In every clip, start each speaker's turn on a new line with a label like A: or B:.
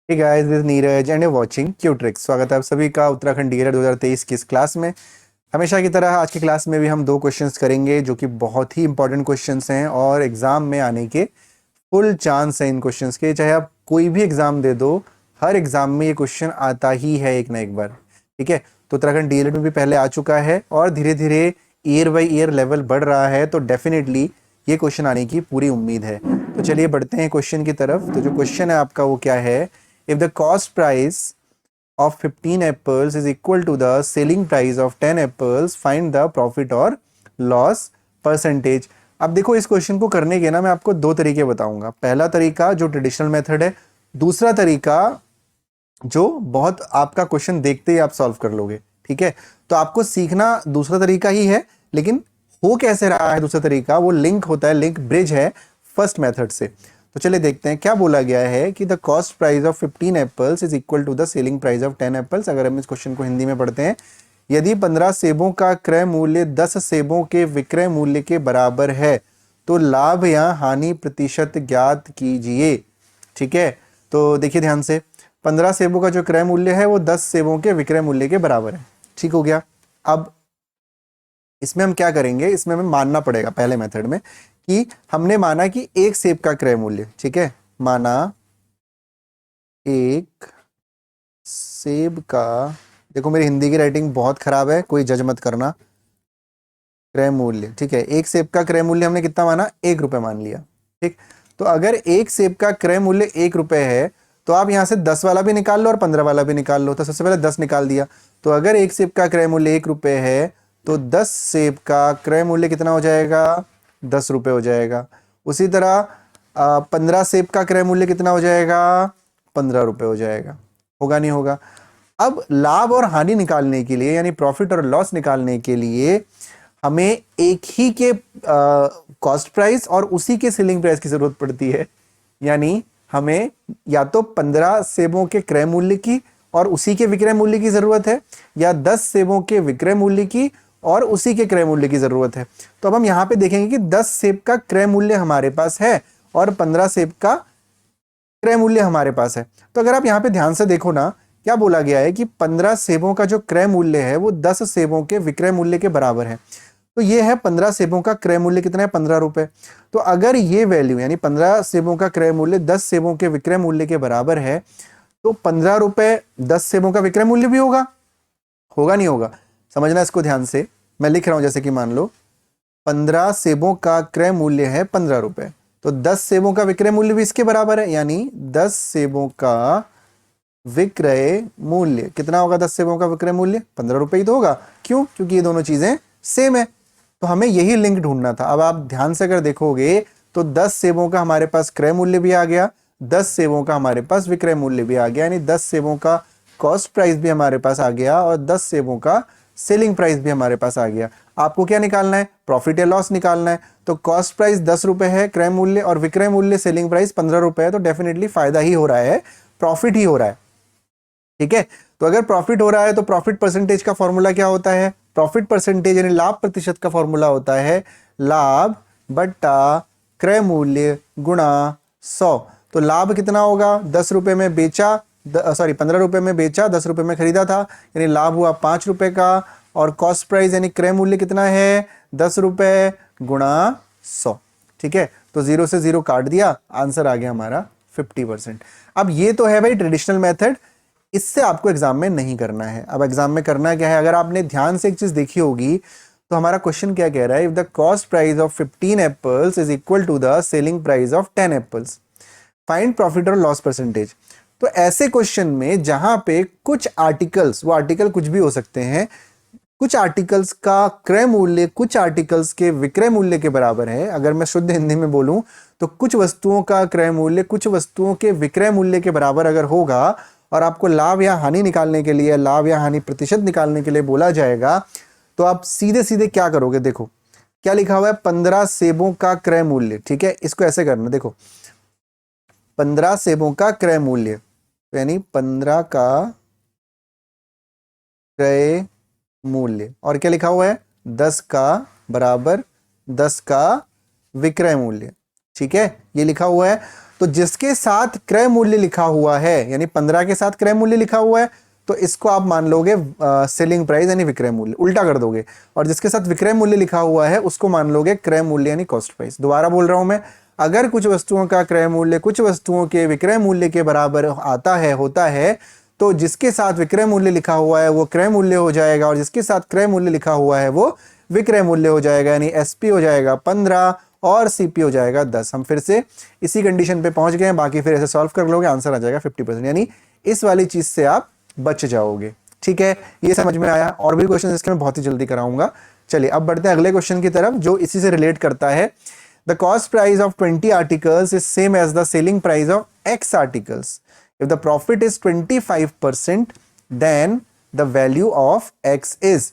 A: Hey guys, this Neeraj and you watching क्यूट्रिक्स। स्वागत है आप सभी का उत्तराखंड डीएलएड 2023 की इस क्लास में। हमेशा की तरह आज की क्लास में भी हम दो क्वेश्चंस करेंगे जो कि बहुत ही इंपॉर्टेंट क्वेश्चंस हैं और एग्जाम में आने के फुल चांस है इन क्वेश्चंस के। चाहे आप कोई भी एग्जाम दे दो, हर एग्जाम में ये क्वेश्चन आता ही है एक ना एक बार। ठीक है, तो उत्तराखंड डीएलएड में भी पहले आ चुका है और धीरे धीरे ईयर बाई ईयर लेवल बढ़ रहा है, तो डेफिनेटली ये क्वेश्चन आने की पूरी उम्मीद है। तो चलिए बढ़ते हैं क्वेश्चन की तरफ। तो जो क्वेश्चन है आपका वो क्या है, if the cost price of 15 apples is equal to the selling price of 10 apples, find the profit or loss percentage। अब देखो, इस क्वेश्चन को करने के ना मैं आपको दो तरीके बताऊंगा। पहला तरीका जो ट्रेडिशनल मेथड है, दूसरा तरीका जो बहुत आपका क्वेश्चन देखते ही आप सॉल्व कर लोगे। ठीक है, तो आपको सीखना दूसरा तरीका ही है, लेकिन हो कैसे रहा है दूसरा तरीका, वो लिंक होता है, लिंक ब्रिज है फर्स्ट मेथड से। तो चलिए देखते हैं क्या बोला गया है कि the cost price of 15 apples is equal to the selling price of 10 apples. अगर हम इस क्वेश्चन को हिंदी में पढ़ते हैं, यदि 15 सेबों का क्रय मूल्य 10 सेबों के विक्रय मूल्य के बराबर है तो लाभ या हानि प्रतिशत ज्ञात कीजिए। ठीक है, तो देखिए ध्यान से, 15 सेबों का जो क्रय मूल्य है वो 10 सेबों के विक्रय मूल्य के बराबर है। ठीक हो गया। अब इसमें हम क्या करेंगे, इसमें हमें मानना पड़ेगा पहले मेथड में कि हमने माना कि एक सेब का क्रय मूल्य, ठीक है, माना एक सेब का, देखो मेरी हिंदी की राइटिंग बहुत खराब है, कोई जज मत करना, क्रय मूल्य, ठीक है, एक सेब का क्रय मूल्य हमने कितना माना, 1 रुपए मान लिया। ठीक, तो अगर एक सेब का क्रय मूल्य 1 रुपए है तो आप यहां से 10 वाला भी निकाल लो और 15 वाला भी निकाल लो। तो सबसे पहले 10 निकाल दिया, तो अगर एक सेब का क्रय मूल्य 1 रुपए है तो 10 सेब का क्रय मूल्य कितना हो जाएगा, 10 रुपए हो जाएगा। उसी तरह 15 सेब का क्रय मूल्य कितना हो जाएगा, 15 रुपए हो जाएगा। होगा नहीं होगा। अब लाभ और हानि निकालने के लिए, यानी प्रॉफिट और लॉस निकालने के लिए, हमें एक ही के कॉस्ट प्राइस और उसी के सेलिंग प्राइस की जरूरत पड़ती है। यानी हमें या तो 15 सेबों के क्रय मूल्य की और उसी के विक्रय मूल्य की जरूरत है, या 10 सेबों के विक्रय मूल्य की और उसी के क्रय मूल्य की जरूरत है। तो अब हम यहां पे देखेंगे कि 10 सेब का क्रय मूल्य हमारे पास है और 15 सेब का क्रय मूल्य हमारे पास है। तो अगर आप यहां पे ध्यान से देखो ना, क्या बोला गया है कि 15 सेबों का जो क्रय मूल्य है वो 10 सेबों के विक्रय मूल्य के बराबर है। तो ये है 15 सेबों का क्रय मूल्य कितना है, 15 रुपए। तो अगर ये वैल्यू यानी 15 सेबों का क्रय मूल्य 10 सेबों के विक्रय मूल्य के बराबर है तो 15 रुपए 10 सेबों का विक्रय मूल्य भी होगा। होगा नहीं होगा, समझना इसको ध्यान से। मैं लिख रहा हूं, जैसे कि मान लो 15 सेबों का क्रय मूल्य है 15 रुपए, तो 10 सेबों का विक्रय मूल्य भी इसके बराबर है, यानी 10 सेबों का विक्रय मूल्य कितना होगा, 10 सेबों का विक्रय मूल्य 15 रुपए ही तो होगा। क्यों? क्योंकि ये दोनों चीजें सेम है। तो हमें यही लिंक ढूंढना था। अब आप ध्यान से अगर देखोगे तो 10 सेबों का हमारे पास क्रय मूल्य भी आ गया, 10 सेबों का हमारे पास विक्रय मूल्य भी आ गया, यानी 10 सेबों का कॉस्ट प्राइस भी हमारे पास आ गया और 10 सेबों का सेलिंग प्राइस भी हमारे पास आ गया। आपको क्या निकालना है, प्रॉफिट या लॉस निकालना है। तो कॉस्ट प्राइस 10 रुपए है क्रय मूल्य और विक्रय मूल्य सेलिंग प्राइस 15 रुपए है, तो डेफिनेटली फायदा ही हो रहा है, प्रॉफिट ही हो रहा है। ठीक है, तो अगर प्रॉफिट हो रहा है तो प्रॉफिट परसेंटेज का फॉर्मूला क्या होता है, प्रॉफिट परसेंटेज यानी लाभ प्रतिशत का फॉर्मूला होता है लाभ बट्टा क्रय मूल्य गुणा 100। तो लाभ कितना होगा, 10 रुपए में बेचा, 15 रुपए में बेचा, 10 रुपए में खरीदा था, यानी लाभ हुआ 5 रुपए का। और कॉस्ट प्राइस यानी क्रय मूल्य कितना है, 10 रुपए गुणा 100। ठीक है, तो 0 से 0 काट दिया, आंसर आ गया हमारा 50%। अब ये तो है भाई ट्रेडिशनल मेथड, इससे आपको एग्जाम में नहीं करना है। अब एग्जाम में करना क्या है, अगर आपने ध्यान से एक चीज देखी होगी तो हमारा क्वेश्चन क्या कह रहा है, if the cost price of 15 apples is equal to the selling price of 10 apples, find profit और लॉस परसेंटेज। तो ऐसे क्वेश्चन में जहां पे कुछ आर्टिकल्स, वो आर्टिकल कुछ भी हो सकते हैं, कुछ आर्टिकल्स का क्रय मूल्य कुछ आर्टिकल्स के विक्रय मूल्य के बराबर है, अगर मैं शुद्ध हिंदी में बोलूं तो कुछ वस्तुओं का क्रय मूल्य कुछ वस्तुओं के विक्रय मूल्य के बराबर अगर होगा और आपको लाभ या हानि निकालने के लिए, लाभ या हानि प्रतिशत निकालने के लिए बोला जाएगा, तो आप सीधे सीधे क्या करोगे, देखो क्या लिखा हुआ है, 15 सेबों का क्रय मूल्य। ठीक है, इसको ऐसे करना, देखो 15 सेबों का क्रय मूल्य, तो यानी 15 का क्रय मूल्य, और क्या लिखा हुआ है, 10 का बराबर 10 का विक्रय मूल्य। ठीक है, ये लिखा हुआ है। तो जिसके साथ क्रय मूल्य लिखा हुआ है, यानी 15 के साथ क्रय मूल्य लिखा हुआ है, तो इसको आप मान लोगे सेलिंग प्राइस यानी विक्रय मूल्य, उल्टा कर दोगे। और जिसके साथ विक्रय मूल्य लिखा हुआ है उसको मान लोगे क्रय मूल्य यानी कॉस्ट प्राइस। दोबारा बोल रहा हूं मैं, अगर कुछ वस्तुओं का क्रय मूल्य कुछ वस्तुओं के विक्रय मूल्य के बराबर आता है, होता है, तो जिसके साथ विक्रय मूल्य लिखा हुआ है वो क्रय मूल्य हो जाएगा, और जिसके साथ क्रय मूल्य लिखा हुआ है वो विक्रय मूल्य हो जाएगा, यानी एसपी हो जाएगा 15 और सीपी हो जाएगा 10। हम फिर से इसी कंडीशन पे पहुंच गए हैं, बाकी फिर ऐसे सॉल्व कर लोगे, आंसर आ जाएगा 50%, यानी इस वाली चीज से आप बच जाओगे। ठीक है, ये समझ में आया। और भी क्वेश्चन इसके मैं बहुत ही जल्दी कराऊंगा। चलिए अब बढ़ते हैं अगले क्वेश्चन की तरफ जो इसी से रिलेट करता है। The cost price of 20 articles is same as the selling price of x articles. If the profit is 25% then the value of x is.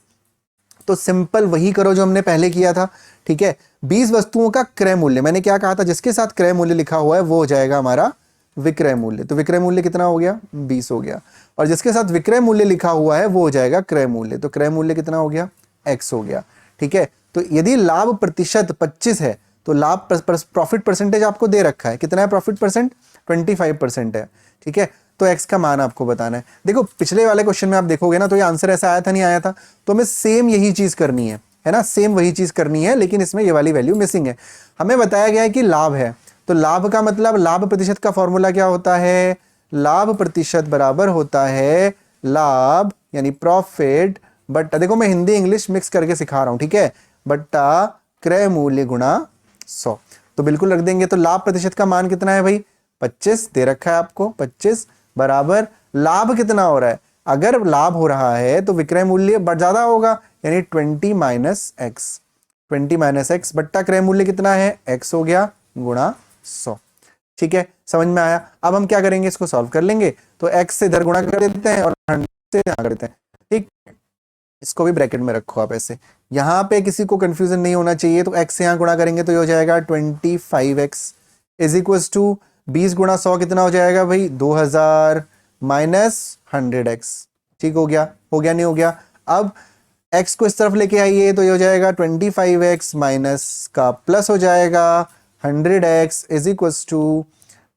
A: तो सिंपल वही करो जो हमने पहले किया था। ठीक है, 20 वस्तुओं का क्रय मूल्य, मैंने क्या कहा था, जिसके साथ क्रय मूल्य लिखा हुआ है वो हो जाएगा हमारा विक्रय मूल्य। तो विक्रय मूल्य कितना हो गया, 20 हो गया। और जिसके साथ विक्रय मूल्य लिखा हुआ है वो हो जाएगा क्रय मूल्य। तो क्रय मूल्य कितना हो गया, x हो गया। ठीक है, तो यदि लाभ प्रतिशत 25 है तो लाभ प्रॉफिट परसेंटेज आपको दे रखा है, कितना है प्रॉफिट परसेंट, 25% है। ठीक है, तो x का मान आपको बताना है। देखो पिछले वाले क्वेश्चन में आप देखोगे ना, तो ये आंसर ऐसा आया था नहीं आया था, तो हमें सेम यही चीज करनी है ना, सेम वही चीज करनी है, लेकिन इसमें ये वाली वैल्यू मिसिंग है। हमें बताया गया है कि लाभ है, तो लाभ का मतलब लाभ प्रतिशत का फॉर्मूला क्या होता है, लाभ प्रतिशत बराबर होता है लाभ यानी प्रॉफिट बट्टा, देखो मैं हिंदी इंग्लिश मिक्स करके सिखा रहा हूं, ठीक है, बट्टा क्रय मूल्य गुणा 100। तो बिल्कुल रख देंगे। तो लाभ प्रतिशत का मान कितना है भाई, 25 दे रखा है आपको, 25 बराबर लाभ कितना हो रहा है, अगर लाभ हो रहा है तो विक्रय मूल्य ज्यादा होगा, यानी 20 माइनस एक्स, 20 माइनस एक्स बट्टा क्रय मूल्य कितना है, x हो गया गुणा 100। ठीक है, समझ में आया। अब हम क्या करेंगे, इसको सॉल्व कर लेंगे। तो x से इधर गुणा कर देते हैं और 100 से यहां कर देते हैं। ठीक, इसको भी ब्रैकेट में रखो आप ऐसे, यहां पे किसी को कंफ्यूजन नहीं होना चाहिए। तो x से यहां गुणा करेंगे तो ये हो जाएगा 25x इज इक्वल टू 20 गुणा 100 कितना हो जाएगा भाई, 2000 माइनस 100x। ठीक हो गया, हो गया नहीं हो गया। अब x को इस तरफ लेके आइए तो ये हो जाएगा 25x माइनस का प्लस हो जाएगा 100x इज इक्वल टू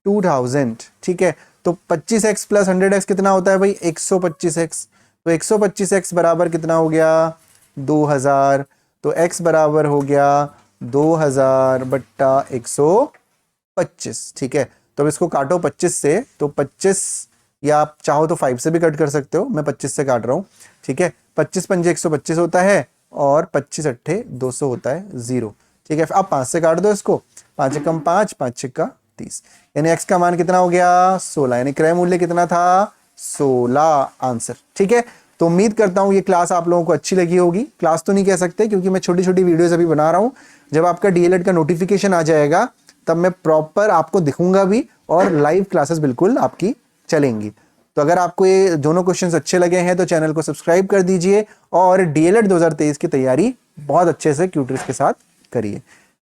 A: 2000। ठीक है, तो 25x प्लस 100x कितना होता है भाई, 125x। तो 125x बराबर कितना हो गया, 2000। तो x बराबर हो गया 2000 बट्टा 125। ठीक है, तो अब इसको काटो 25 से, तो 25 या आप चाहो तो 5 से भी कट कर सकते हो, मैं 25 से काट रहा हूं। ठीक है, 25 पंजे 125 होता है और 25 अट्ठे 200 होता है 0। ठीक है, अब 5 से काट दो इसको, 5 एकम 5, 5 छक्का 30, यानी x का मान कितना हो गया 16, यानी क्रय मूल्य कितना था 16 आंसर। ठीक है, तो उम्मीद करता हूं ये क्लास आप लोगों को अच्छी लगी होगी। क्लास तो नहीं कह सकते क्योंकि मैं छोटी छोटी वीडियोस अभी बना रहा हूं। जब आपका डीएलएड का नोटिफिकेशन आ जाएगा तब मैं प्रॉपर आपको दिखूंगा भी और लाइव क्लासेस बिल्कुल आपकी चलेंगी। तो अगर आपको ये दोनों क्वेश्चंस अच्छे लगे हैं तो चैनल को सब्सक्राइब कर दीजिए और डीएलएड 2023 की तैयारी बहुत अच्छे से ट्यूटर्स के साथ करिए।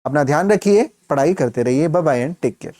A: अपना ध्यान रखिए, पढ़ाई करते रहिए। Bye bye and take care.